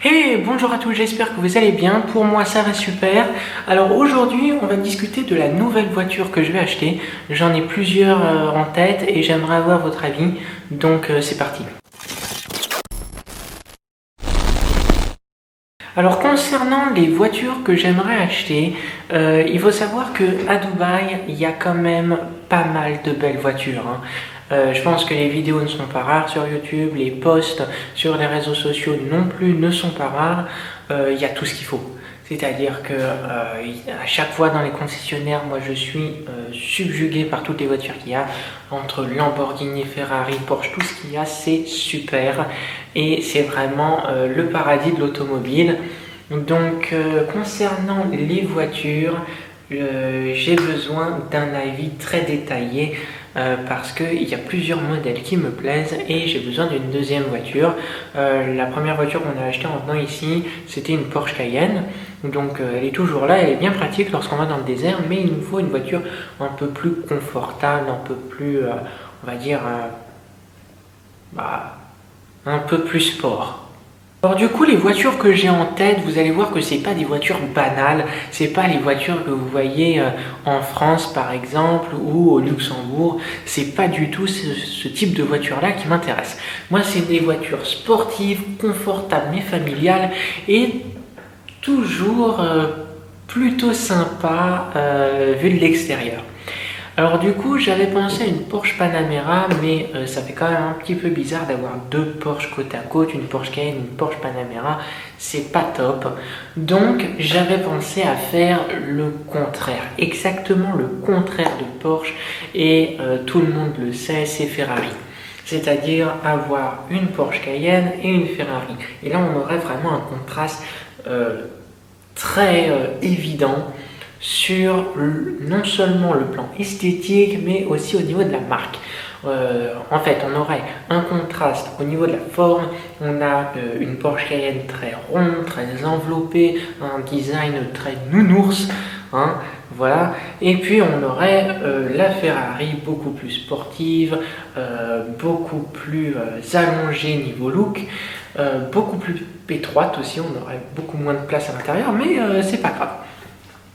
Hey, bonjour à tous, j'espère que vous allez bien. Pour moi, ça va super. Alors aujourd'hui, on va discuter de la nouvelle voiture que je vais acheter. J'en ai plusieurs en tête et j'aimerais avoir votre avis. Donc c'est parti. Alors concernant les voitures que j'aimerais acheter, il faut savoir que à Dubaï, il y a quand même pas mal de belles voitures, hein. Je pense que les vidéos ne sont pas rares sur YouTube, les posts sur les réseaux sociaux non plus ne sont pas rares. Il y a tout ce qu'il faut. C'est-à-dire que à chaque fois dans les concessionnaires, moi je suis subjugué par toutes les voitures qu'il y a. Entre Lamborghini, Ferrari, Porsche, tout ce qu'il y a, c'est super. Et c'est vraiment le paradis de l'automobile. Donc concernant les voitures, j'ai besoin d'un avis très détaillé parce qu'il y a plusieurs modèles qui me plaisent et j'ai besoin d'une deuxième voiture. La première voiture qu'on a achetée en venant ici, c'était une Porsche Cayenne. Donc elle est toujours là, elle est bien pratique lorsqu'on va dans le désert, mais il nous faut une voiture un peu plus confortable, un peu plus, on va dire, un peu plus sport. Alors du coup, les voitures que j'ai en tête, vous allez voir que c'est pas des voitures banales, c'est pas les voitures que vous voyez en France par exemple ou au Luxembourg, c'est pas du tout ce type de voiture-là qui m'intéresse. Moi, c'est des voitures sportives, confortables mais familiales et toujours plutôt sympa vu de l'extérieur. Alors du coup, j'avais pensé à une Porsche Panamera, mais ça fait quand même un petit peu bizarre d'avoir deux Porsche côte à côte, une Porsche Cayenne, une Porsche Panamera, c'est pas top. Donc j'avais pensé à faire le contraire, exactement le contraire de Porsche, et tout le monde le sait, c'est Ferrari. C'est-à-dire avoir une Porsche Cayenne et une Ferrari. Et là, on aurait vraiment un contraste très évident sur non seulement le plan esthétique, mais aussi au niveau de la marque. En fait, on aurait un contraste au niveau de la forme. On a une Porsche Cayenne très ronde, très enveloppée, un design très nounours, hein, voilà. Et puis on aurait la Ferrari beaucoup plus sportive, beaucoup plus allongée niveau look, beaucoup plus étroite aussi. On aurait beaucoup moins de place à l'intérieur, mais c'est pas grave.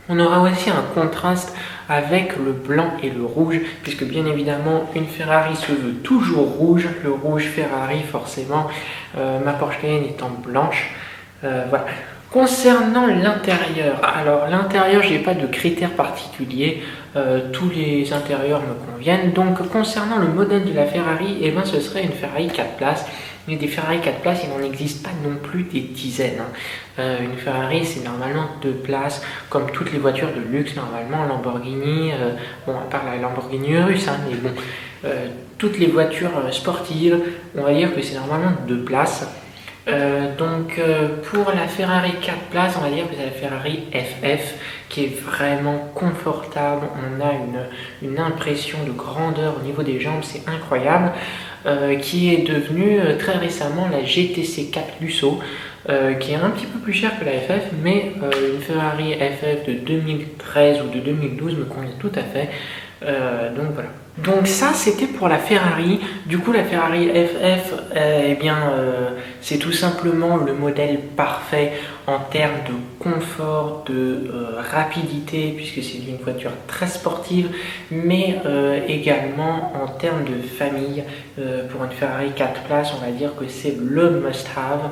On aura aussi un contraste avec le blanc et le rouge, puisque bien évidemment une Ferrari se veut toujours rouge, le rouge Ferrari forcément, ma Porsche Cayenne étant blanche, voilà. Concernant l'intérieur, alors l'intérieur j'ai pas de critères particuliers, tous les intérieurs me conviennent, donc concernant le modèle de la Ferrari, eh ben, ce serait une Ferrari 4 places. Mais des Ferrari 4 places, il n'en existe pas non plus des dizaines, hein. Une Ferrari, c'est normalement 2 places, comme toutes les voitures de luxe, normalement, Lamborghini, bon, à part la Lamborghini Urus, hein, mais bon, toutes les voitures sportives, on va dire que c'est normalement 2 places. Donc pour la Ferrari 4 places, on va dire que c'est la Ferrari FF qui est vraiment confortable. On a une impression de grandeur au niveau des jambes, c'est incroyable. Qui est devenue très récemment la GTC 4 Lusso, qui est un petit peu plus chère que la FF, mais une Ferrari FF de 2013 ou de 2012 me convient tout à fait. Donc voilà. Donc ça c'était pour la Ferrari. Du coup la Ferrari FF, eh bien c'est tout simplement le modèle parfait en termes de confort, de rapidité, puisque c'est une voiture très sportive, mais également en termes de famille. Pour une Ferrari 4 places, on va dire que c'est le must-have.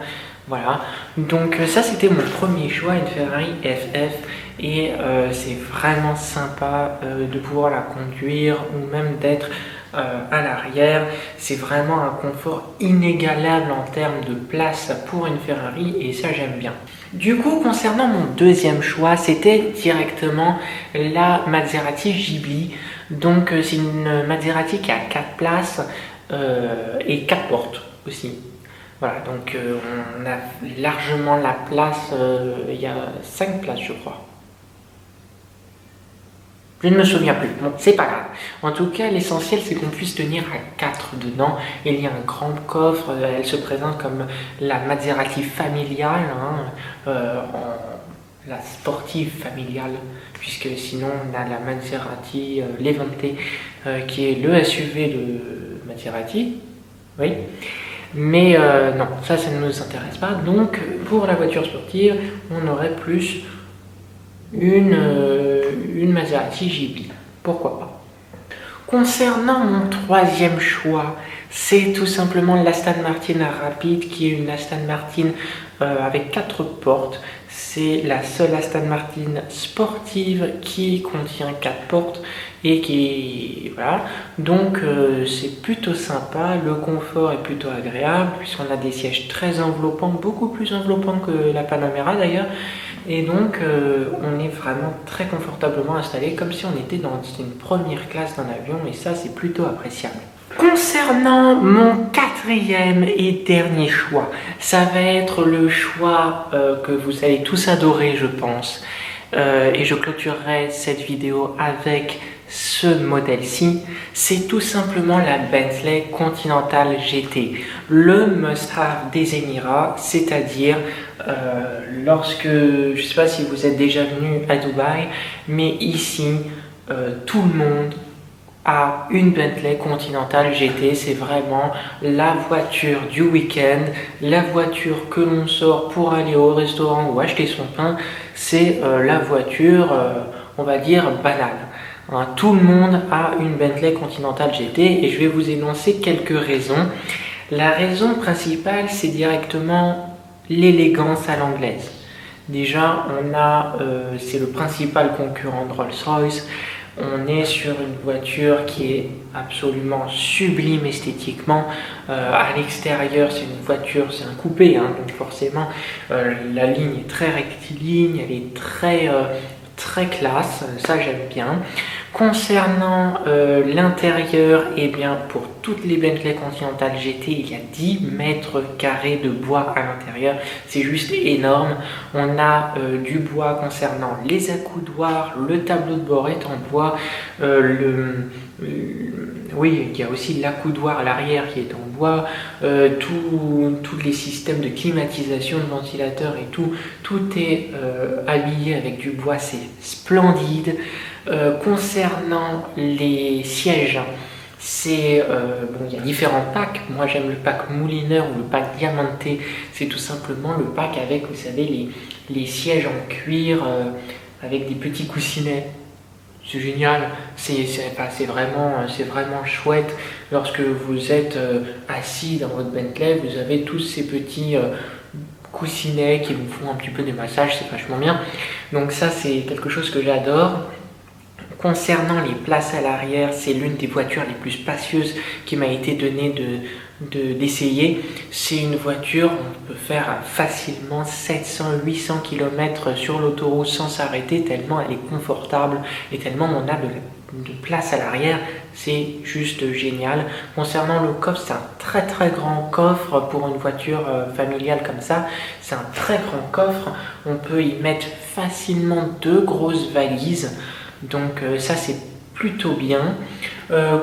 Voilà, donc ça c'était mon premier choix, une Ferrari FF, et c'est vraiment sympa de pouvoir la conduire ou même d'être à l'arrière. C'est vraiment un confort inégalable en termes de place pour une Ferrari et ça j'aime bien. Du coup, concernant mon deuxième choix, c'était directement la Maserati Ghibli. Donc c'est une Maserati qui a 4 places et 4 portes aussi. Voilà, donc on a largement la place, il y a 5 places je crois. Je ne me souviens plus, bon c'est pas grave. En tout cas l'essentiel c'est qu'on puisse tenir à 4 dedans. Il y a un grand coffre, elle se présente comme la Maserati familiale, hein, la sportive familiale, puisque sinon on a la Maserati Levante qui est le SUV de Maserati, oui. Mais non, ça ne nous intéresse pas. Donc pour la voiture sportive, on aurait plus une Maserati JB. Pourquoi pas. Concernant mon troisième choix, c'est tout simplement l'Aston Martin Rapide, qui est une Aston Martin avec 4 portes. C'est la seule Aston Martin sportive qui contient 4 portes et qui voilà. Donc c'est plutôt sympa, le confort est plutôt agréable puisqu'on a des sièges très enveloppants, beaucoup plus enveloppants que la Panamera d'ailleurs. Et donc on est vraiment très confortablement installé, comme si on était dans une première classe d'un avion, et ça c'est plutôt appréciable. Concernant mon quatrième et dernier choix, ça va être le choix que vous allez tous adorer, je pense. Et je clôturerai cette vidéo avec ce modèle-ci. C'est tout simplement la Bentley Continental GT, le must-have des Émirats, c'est-à-dire lorsque, je ne sais pas si vous êtes déjà venu à Dubaï, mais ici, tout le monde a une Bentley Continental GT. C'est vraiment la voiture du week-end, la voiture que l'on sort pour aller au restaurant ou acheter son pain. C'est la voiture, on va dire, banale. Hein, tout le monde a une Bentley Continental GT et je vais vous énoncer quelques raisons. La raison principale, c'est directement l'élégance à l'anglaise. Déjà, c'est le principal concurrent de Rolls-Royce. On est sur une voiture qui est absolument sublime esthétiquement. À l'extérieur, c'est une voiture, c'est un coupé, hein, donc forcément la ligne est très rectiligne, elle est très classe, ça j'aime bien. Concernant l'intérieur, eh bien pour toutes les Bentley Continental GT, il y a 10 mètres carrés de bois à l'intérieur, c'est juste énorme. On a du bois concernant les accoudoirs, le tableau de bord est en bois, oui, il y a aussi l'accoudoir à l'arrière qui est en bois, tous les systèmes de climatisation, de ventilateur et tout est habillé avec du bois, c'est splendide. Concernant les sièges, bon, il y a différents packs. Moi j'aime le pack Moulineur ou le pack Diamanté. C'est tout simplement le pack avec, vous savez, les sièges en cuir avec des petits coussinets. C'est génial, c'est vraiment chouette. Lorsque vous êtes assis dans votre Bentley, vous avez tous ces petits coussinets qui vous font un petit peu des massages, c'est vachement bien. Donc ça c'est quelque chose que j'adore. Concernant les places à l'arrière, c'est l'une des voitures les plus spacieuses qui m'a été donnée d'essayer. C'est une voiture, on peut faire facilement 700-800 km sur l'autoroute sans s'arrêter, tellement elle est confortable et tellement on a de place à l'arrière, c'est juste génial. Concernant le coffre, c'est un très grand coffre pour une voiture familiale comme ça. C'est un très grand coffre, on peut y mettre facilement 2 grosses valises. Donc ça c'est plutôt bien.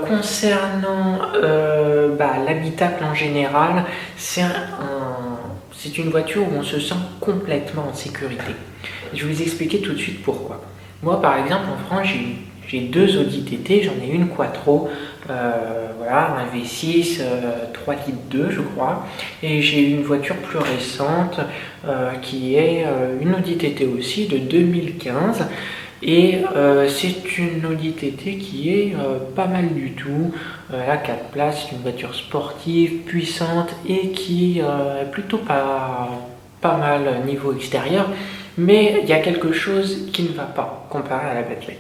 Concernant l'habitacle en général, c'est une voiture où on se sent complètement en sécurité. Je vais vous expliquer tout de suite pourquoi. Moi par exemple en France j'ai 2 Audi TT, j'en ai une Quattro, voilà, un V6, 3 litres 2 je crois, et j'ai une voiture plus récente qui est une Audi TT aussi de 2015. Et c'est une Audi TT qui est pas mal du tout. Elle a 4 places, c'est une voiture sportive, puissante et qui est plutôt pas mal niveau extérieur. Mais il y a quelque chose qui ne va pas comparé à la Bentley.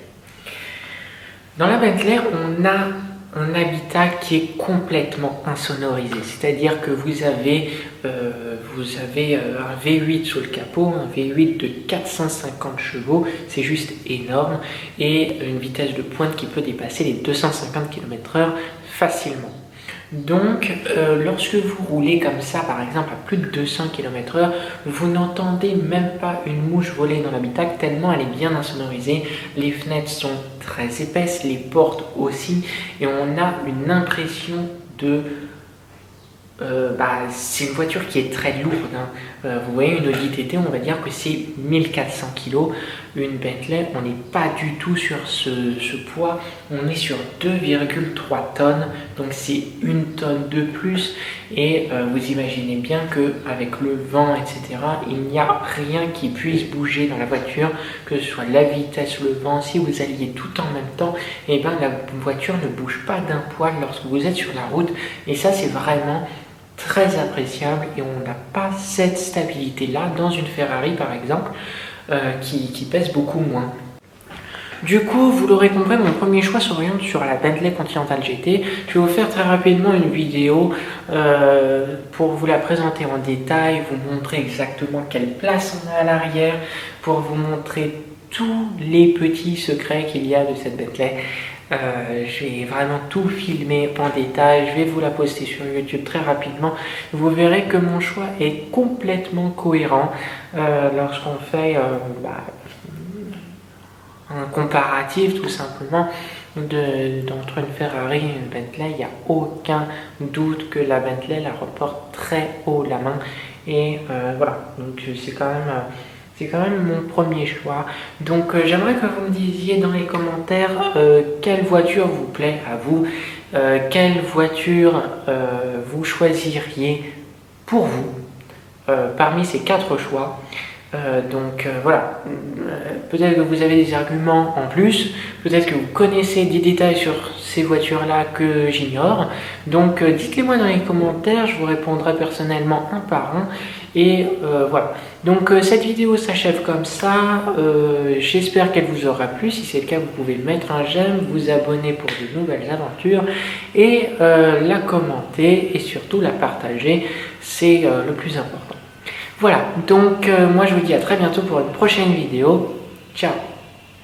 Dans la Bentley, on a un habitacle qui est complètement insonorisé, c'est-à-dire que vous avez un V8 sous le capot, un V8 de 450 chevaux, c'est juste énorme, et une vitesse de pointe qui peut dépasser les 250 km/h facilement. Donc lorsque vous roulez comme ça par exemple à plus de 200 km/h, vous n'entendez même pas une mouche voler dans l'habitacle tellement elle est bien insonorisée. Les fenêtres sont très épaisses, les portes aussi, et on a une impression de c'est une voiture qui est très lourde, hein. Vous voyez, une Audi TT, on va dire que c'est 1400 kg. Une Bentley, on n'est pas du tout sur ce poids. On est sur 2,3 tonnes. Donc c'est une tonne de plus. Et vous imaginez bien qu'avec le vent, etc., il n'y a rien qui puisse bouger dans la voiture, que ce soit la vitesse, le vent. Si vous alliez tout en même temps, et ben, la voiture ne bouge pas d'un poil lorsque vous êtes sur la route. Et ça, c'est vraiment très appréciable, et on n'a pas cette stabilité là dans une Ferrari par exemple, qui pèse beaucoup moins. Du coup, vous l'aurez compris, mon premier choix s'oriente sur la Bentley Continental GT. Je vais vous faire très rapidement une vidéo pour vous la présenter en détail, vous montrer exactement quelle place on a à l'arrière, pour vous montrer tous les petits secrets qu'il y a de cette Bentley. J'ai vraiment tout filmé en détail, je vais vous la poster sur YouTube très rapidement. Vous verrez que mon choix est complètement cohérent lorsqu'on fait un comparatif tout simplement entre une Ferrari et une Bentley. Il n'y a aucun doute que la Bentley la reporte très haut la main, et voilà, donc c'est quand même mon premier choix. Donc j'aimerais que vous me disiez dans les commentaires quelle voiture vous plaît à vous, quelle voiture vous choisiriez pour vous parmi ces 4 choix. Voilà, peut-être que vous avez des arguments en plus, peut-être que vous connaissez des détails sur ces voitures-là que j'ignore. Donc dites-les moi dans les commentaires, je vous répondrai personnellement un par un. Et voilà, donc cette vidéo s'achève comme ça. J'espère qu'elle vous aura plu. Si c'est le cas, vous pouvez mettre un j'aime, vous abonner pour de nouvelles aventures, et la commenter, et surtout la partager, c'est le plus important. Voilà, donc moi je vous dis à très bientôt pour une prochaine vidéo. Ciao!